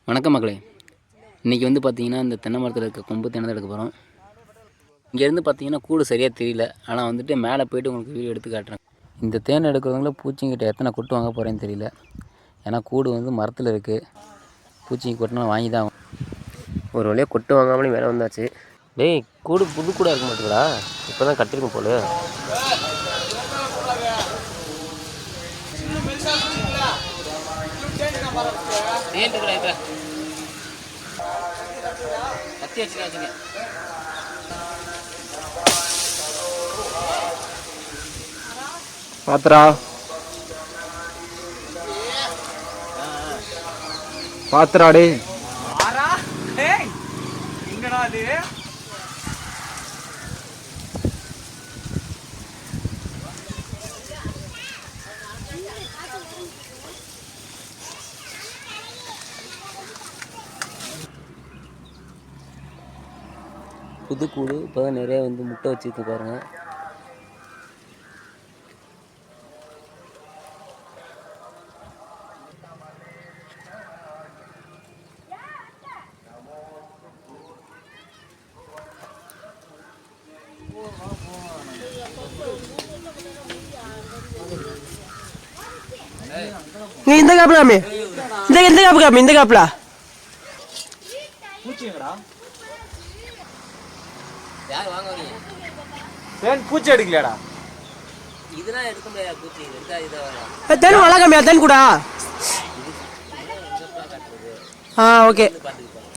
வணக்கம் மக்களே. இன்றைக்கி வந்து பார்த்திங்கன்னா இந்த தென்னை மரத்தில் இருக்க கொம்பு தென்னை எடுக்க போகிறோம். இங்கேருந்து பார்த்திங்கன்னா கூடு சரியாக தெரியல, ஆனால் வந்துட்டு மேலே போய்ட்டு உங்களுக்கு வீடியோ எடுத்து காட்டுறேன். இந்த தேனை எடுக்கிறவங்கள பூச்சிங்கிட்ட எத்தனை கொட்டு வாங்க போகிறேன்னு தெரியல. ஏன்னா கூடு வந்து மரத்தில் இருக்குது. பூச்சிங்க கொட்டினா வாங்கி தான் ஆகும். ஒரு வழியாக கொட்டு வாங்காமலே மேலே வந்தாச்சு. டேய், கூடு புது கூடாக இருக்க மாட்டேங்களா? இப்போ தான் கட்டிருக்கும் போல. பாத்துரா பாத்துராடே புது கூடு இப்போ தான் நிறைய வந்து முட்டை வச்சுருக்கு பாருங்கள். இந்த காப்புல இந்த காப்பு இந்த காப்புல யார் வாங்குவீங்க? பூச்சி எடுக்கலடா. இதெல்லாம் எடுக்க முடியாது. பூச்சி எடுத்தா தேன் வள கம்மியா தேன் கூடா. ஓகே.